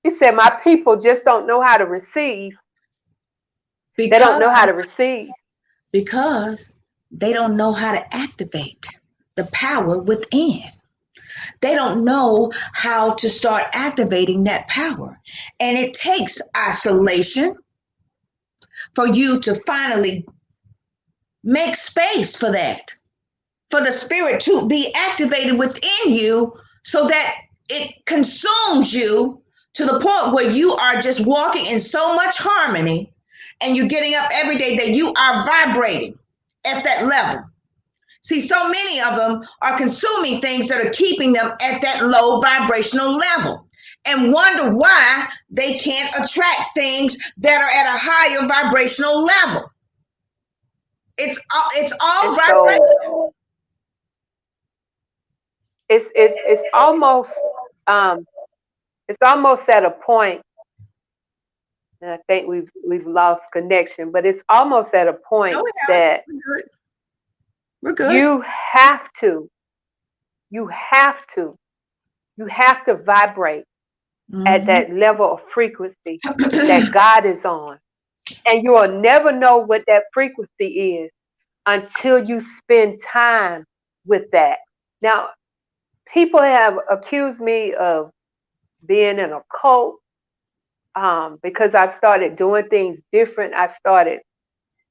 He said, my people just don't know how to receive. They don't Because know how to receive. because they don't know how to activate the power within. They don't know how to start activating that power. And it takes isolation for you to finally make space for that, for the spirit to be activated within you so that it consumes you to the point where you are just walking in so much harmony and you're getting up every day that you are vibrating at that level. See, so many of them are consuming things that are keeping them at that low vibrational level and wonder why they can't attract things that are at a higher vibrational level. It's all And so vibration. it's almost um it's almost at a point, and I think we've lost connection, but it's almost at a No, point we haven't. that We're good. We're good. you have to, you have to, you have to vibrate at Mhm. that level of frequency that God is on. And you will never know what that frequency is until you spend time with that. Now, people have accused me of being in a cult because I've started doing things different. I've started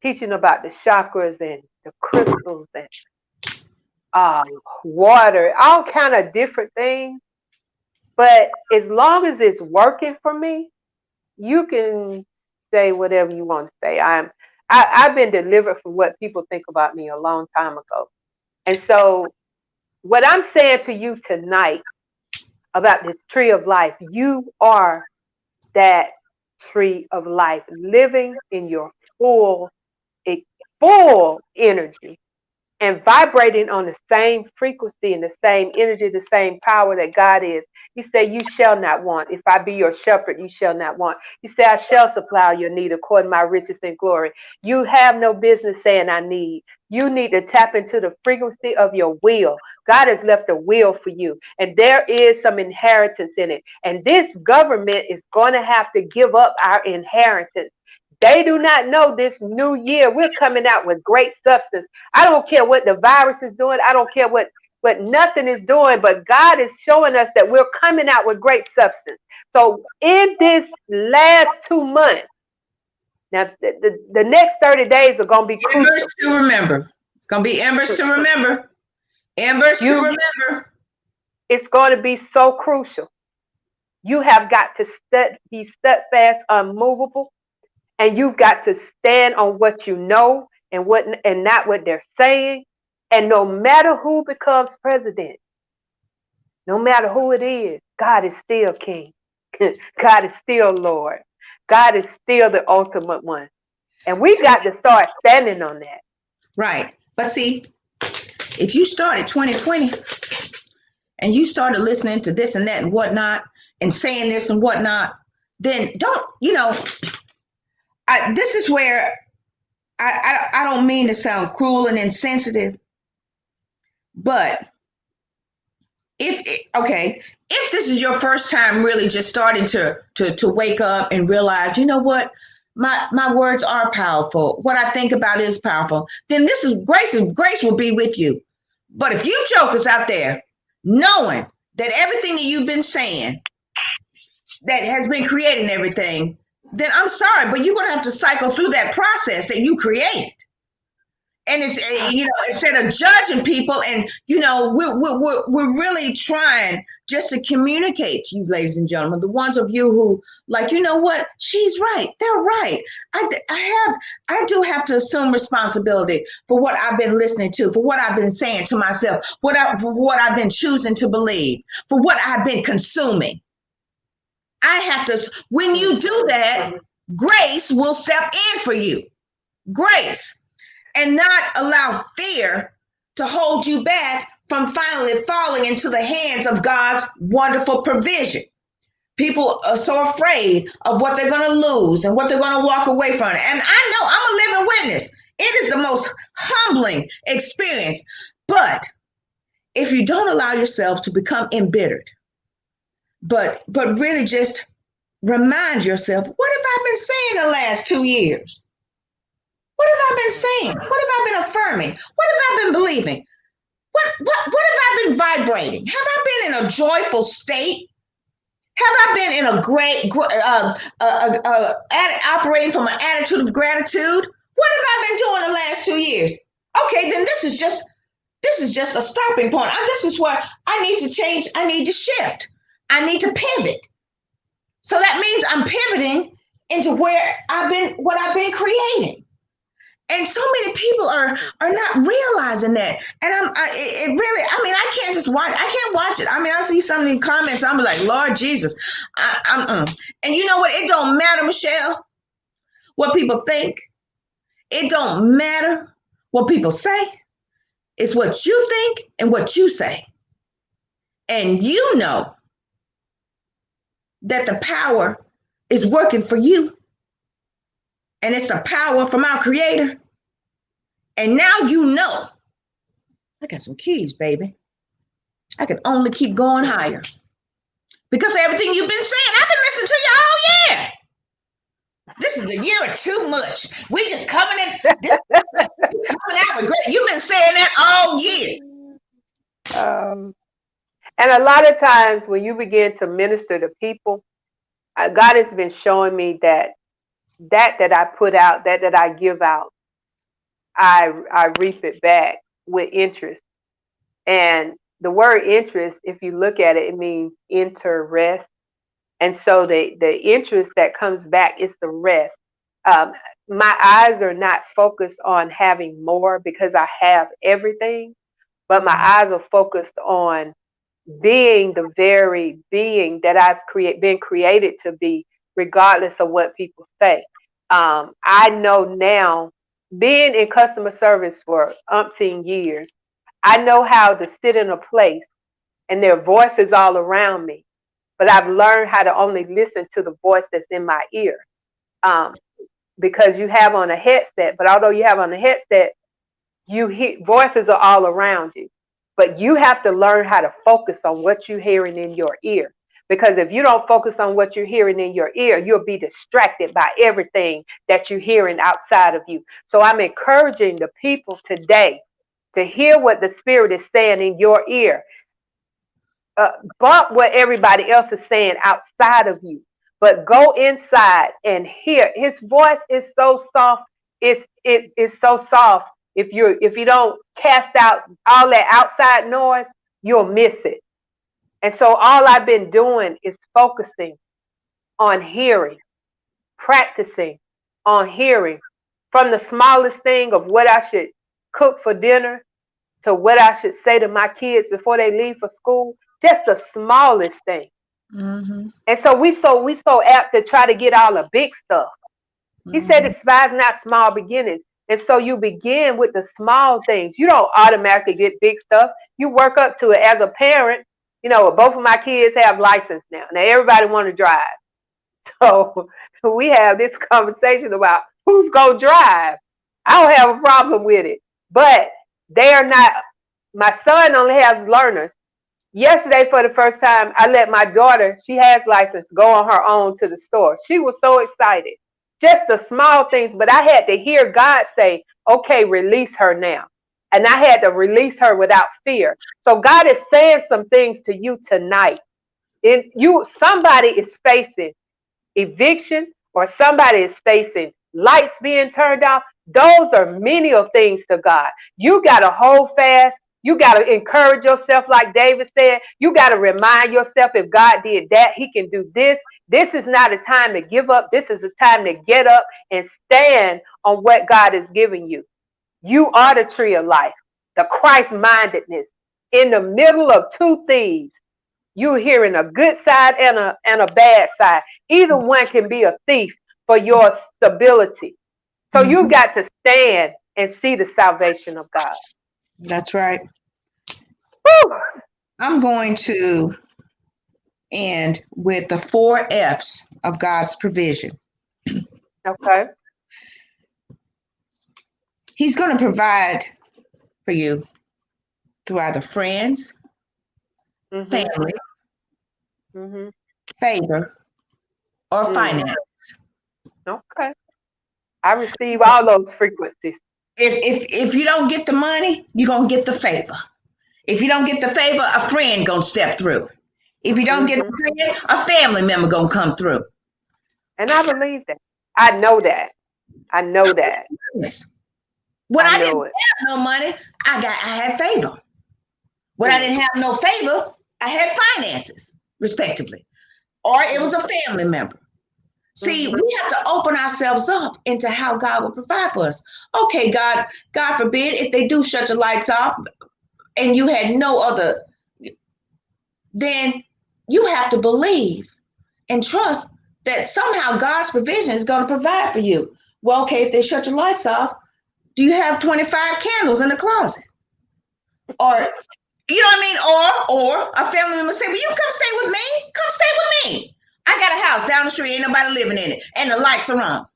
teaching about the chakras and the crystals and um, water, all kind of different things. But as long as it's working for me, you can say whatever you want to say. I've been delivered from what people think about me a long time ago. And so what I'm saying to you tonight about this tree of life, you are that tree of life, living in your full, full energy and vibrating on the same frequency and the same energy, the same power that God is. He said, you shall not want. If I be your shepherd, you shall not want. He said, I shall supply your need according to my riches and glory. You have no business saying I need. You need to tap into the frequency of your will. God has left a will for you, and there is some inheritance in it. And this government is going to have to give up our inheritance. They do not know this new year we're coming out with great substance. I don't care what the virus is doing. I don't care what nothing is doing, but God is showing us that we're coming out with great substance. So in this last 2 months, now the next 30 days are going to be Embers crucial. to remember. It's going to be embers to remember. Embers to You, remember. it's going to be so crucial. You have got to be steadfast, unmovable, and you've got to stand on what you know and not what they're saying. And no matter who becomes president, no matter who it is, God is still king. God is still Lord. God is still the ultimate one. And we See, got to start standing on that. right. But see, if you started 2020 and you started listening to this and that and whatnot and saying this and whatnot, then don't, this is where I don't mean to sound cruel and insensitive, but if this is your first time really just starting to wake up and realize, you know what, my words are powerful, what I think about is powerful, then this is grace, and grace will be with you. But if you jokers out there knowing that everything that you've been saying that has been creating everything, then I'm sorry, but you're going to have to cycle through that process that you created. And it's, instead of judging people, and we're really trying just to communicate to you, ladies and gentlemen, the ones of you who like, you know what, she's right, they're right. I do have to assume responsibility for what I've been listening to, for what I've been saying to myself, for what I've been choosing to believe, for what I've been consuming. I have to. When you do that, grace will step in for you. Grace. And not allow fear to hold you back from finally falling into the hands of God's wonderful provision. People are so afraid of what they're going to lose and what they're going to walk away from. And I know I'm a living witness. It is the most humbling experience. But if you don't allow yourself to become embittered, but really just remind yourself, what have I been saying the last 2 years? What have I been saying? What have I been affirming? What have I been believing? What have I been vibrating? Have I been in a joyful state? Have I been in a great, operating from an attitude of gratitude? What have I been doing the last 2 years? Okay, then this is just a stopping point. This is where I need to change. I need to shift. I need to pivot. So that means I'm pivoting into what I've been creating. And so many people are not realizing that. And I can't just watch. I can't watch it. I mean, I see some of these comments. I'm like, Lord Jesus. And you know what? It don't matter, Michelle, what people think. It don't matter what people say. It's what you think and what you say. And you know that the power is working for you. And it's the power from our Creator. And now you know. I got some keys, baby. I can only keep going higher. Because of everything you've been saying. I've been listening to you all year. This is a year of too much. We just coming out with great. You've been saying that all year. And a lot of times when you begin to minister to people, God has been showing me that I put out, that I give out, I reap it back with interest. And the word interest, if you look at it, it means interest. And so the interest that comes back is the rest. My eyes are not focused on having more because I have everything, but my eyes are focused on being the very being that I've been created to be, regardless of what people say. I know now, being in customer service for umpteen years, I know how to sit in a place and there are voices all around me, but I've learned how to only listen to the voice that's in my ear. Because you have on a headset, but although you have on a headset, you hear voices are all around you. But you have to learn how to focus on what you're hearing in your ear. Because if you don't focus on what you're hearing in your ear, you'll be distracted by everything that you're hearing outside of you. So I'm encouraging the people today to hear what the Spirit is saying in your ear. Bump what everybody else is saying outside of you. But go inside and hear. His voice is so soft. It's so soft. If you don't cast out all that outside noise, you'll miss it. And so all I've been doing is focusing on hearing, practicing on hearing, from the smallest thing of what I should cook for dinner to what I should say to my kids before they leave for school. Just the smallest thing. Mm-hmm. And so we so apt to try to get all the big stuff. He said, despise not small beginnings. And so you begin with the small things. You don't automatically get big stuff. You work up to it. As a parent, both of my kids have license now. Now everybody want to drive. So we have this conversation about who's going to drive. I don't have a problem with it. But they are not, my son only has learners. Yesterday, for the first time, I let my daughter, she has license, go on her own to the store. She was so excited. Just the small things, but I had to hear God say, okay, release her now. And I had to release her without fear. So God is saying some things to you tonight. Somebody is facing eviction, or somebody is facing lights being turned off. Those are menial things to God. You got to hold fast. You got to encourage yourself, like David said. You got to remind yourself, if God did that, he can do this. This is not a time to give up. This is a time to get up and stand on what God has given you. You are the tree of life, the Christ-mindedness. In the middle of two thieves, you're hearing a good side and a bad side. Either one can be a thief for your stability. So you got to stand and see the salvation of God. That's right. Whew. I'm going to end with the 4 F's of God's provision. Okay. He's going to provide for you through either friends, family, favor, or finance. Okay. I receive all those frequencies. If you don't get the money, you're going to get the favor. If you don't get the favor, a friend going to step through. If you don't get the friend, a family member going to come through. And I believe that. I know that. I know that. Yes. When I didn't know it. have no money, I had favor. When I didn't have no favor, I had finances, respectively. Or it was a family member. See, we have to open ourselves up into how God will provide for us. Okay, God forbid, if they do shut your lights off and you had no other, then you have to believe and trust that somehow God's provision is going to provide for you. Well, okay, if they shut your lights off, do you have 25 candles in the closet? Or, you know what I mean? Or a family member say, well, you come stay with me. Come stay with me. I got a house down the street, ain't nobody living in it, and the lights are on.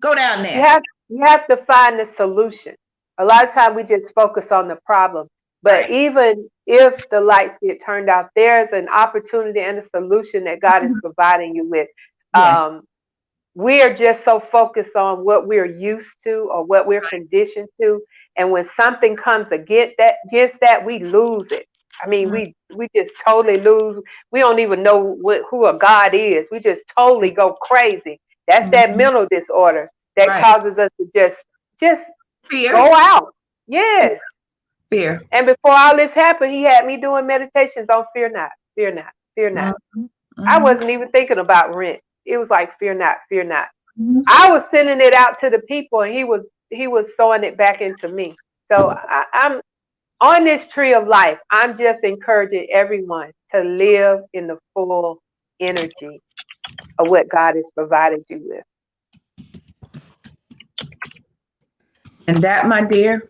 Go down there. You have to find the solution. A lot of times we just focus on the problem. But even if the lights get turned off, there's an opportunity and a solution that God is providing you with. Yes. We are just so focused on what we're used to or what we're conditioned to. And when something comes against that, we lose it. I mean, we just totally lose. We don't even know who a God is. We just totally go crazy. That's that mental disorder that causes us to just fear. Go out. Yes. Fear. And before all this happened, he had me doing meditations on fear not, fear not, fear not. I wasn't even thinking about rent. It was like fear not, fear not. I was sending it out to the people, and he was sowing it back into me. So I'm on this tree of life. I'm just encouraging everyone to live in the full energy of what God has provided you with. And that, my dear,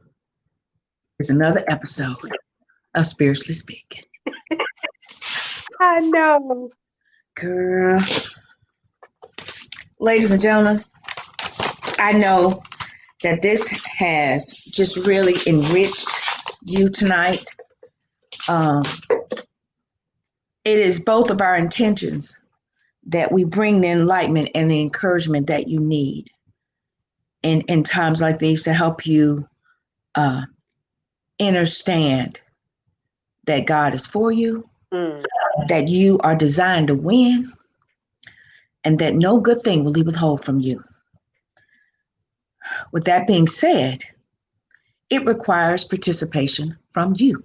is another episode of Spiritually Speaking. I know. Girl. Ladies and gentlemen, I know that this has just really enriched you tonight. It is both of our intentions that we bring the enlightenment and the encouragement that you need in times like these to help you understand that God is for you, that you are designed to win, and that no good thing will he withhold from you. With that being said, it requires participation from you.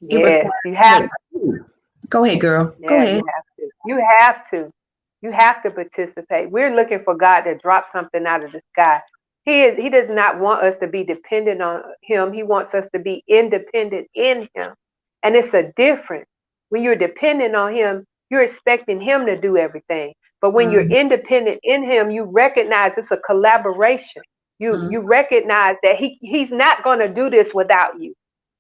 Yes, you have to. Go ahead, girl. Yeah, Go ahead. You have to. You have to participate. We're looking for God to drop something out of the sky. He does not want us to be dependent on him. He wants us to be independent in him. And it's a difference. When you're dependent on him, you're expecting him to do everything. But when you're independent in him, you recognize it's a collaboration. You recognize that he's not going to do this without you.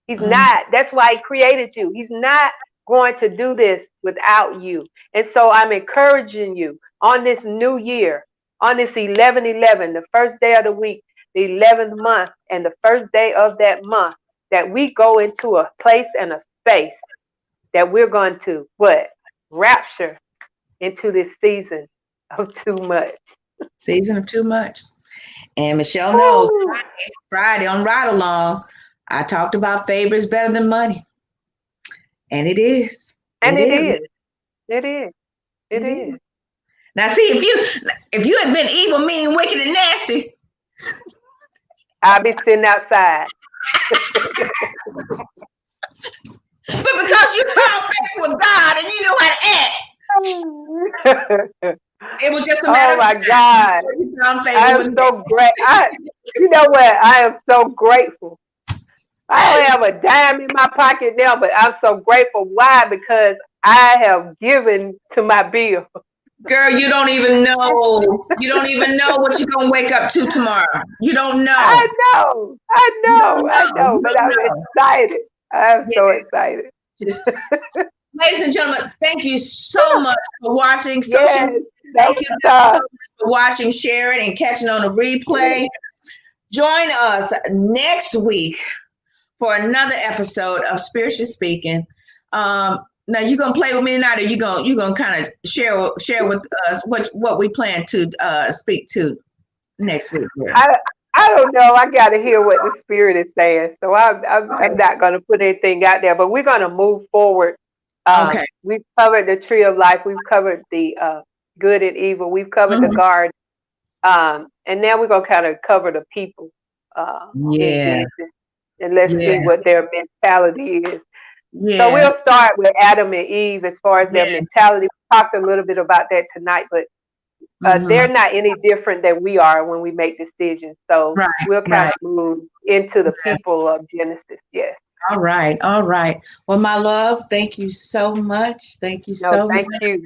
He's not. That's why he created you. He's not going to do this without you. And so I'm encouraging you on this new year, on this 11/11, the first day of the week, the 11th month, and the first day of that month, that we go into a place and a space that we're going to rapture into this season of too much. Season of too much. And Michelle knows Friday on Ride Along, I talked about favor is better than money. And it is. And it is. It is. It is. Now see, if you had been evil, mean, wicked, and nasty, I'll be sitting outside. But because you found faith with God and you knew how to act, it was just a matter Oh of my time. God. You found favor I with am God. so great. You know what? I am so grateful. I don't have a dime in my pocket now, but I'm so grateful. Why? Because I have given to my bill. Girl, you don't even know. You don't even know what you're gonna wake up to tomorrow. You don't know. I know. I You don't know. I know. know. You But don't I'm know. excited. I'm so Yes. excited. Just, ladies and gentlemen, thank you so much for watching social Yes. media. No Thank you guys so stop. much for watching, sharing, and catching on the replay. Join us next week for another episode of Spiritually Speaking. Now you're gonna play with me tonight, or you gonna kind of share with us what we plan to speak to next week. Girl. I don't know. I got to hear what the Spirit is saying. So I'm not going to put anything out there, but we're going to move forward. Okay. We've covered the tree of life. We've covered the good and evil. We've covered the Mhm. garden. And now we're going to kind of cover the people in Yeah. Genesis. And let's see Yeah. what their mentality is. So Yeah. we'll start with Adam and Eve as far as their Yeah. mentality. We talked a little bit about that tonight, but they're Mhm. not any different than we are when we make decisions. So Right. we'll kind Right. of move into the Yeah. people of Genesis. Yes. All right. All right. Well, my love, thank you so much. Thank you No, so thank much. you.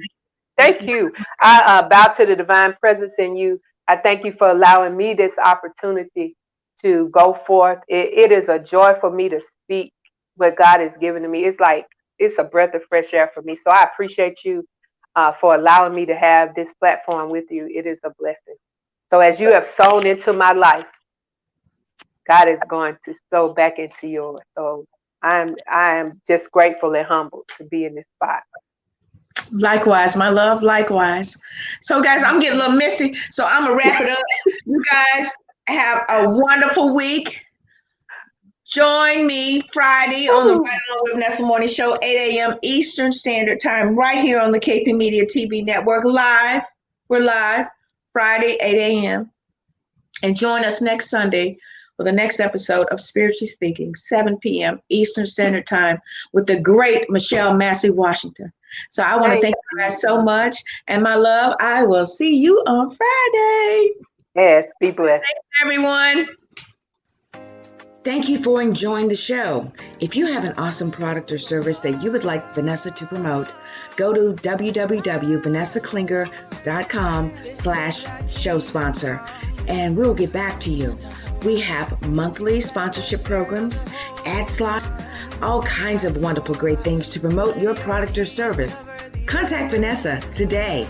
Thank Thank you. you. I bow to the divine presence in you. I thank you for allowing me this opportunity to go forth. It is a joy for me to speak what God has given to me. It's like it's a breath of fresh air for me. So I appreciate you for allowing me to have this platform with you. It is a blessing. So as you have sown into my life, God is going to sow back into yours. So I am just grateful and humbled to be in this spot. Likewise, my love, likewise. So, guys, I'm getting a little misty, so I'm going to wrap it up. You guys have a wonderful week. Join me Friday on the Right On with Vanessa Morning Show, 8 a.m. Eastern Standard Time, right here on the KP Media TV Network, live. We're live Friday, 8 a.m. And join us next Sunday for the next episode of Spiritually Speaking, 7 p.m. Eastern Standard Time, with the great Michelle Massey Washington. So I want to thank you guys so much. And my love, I will see you on Friday. Yes, be blessed. Thanks, everyone. Thank you for enjoying the show. If you have an awesome product or service that you would like Vanessa to promote, go to www.vanessaklinger.com/show sponsor, and we'll get back to you. We have monthly sponsorship programs, ad slots, all kinds of wonderful great things to promote your product or service. Contact Vanessa today.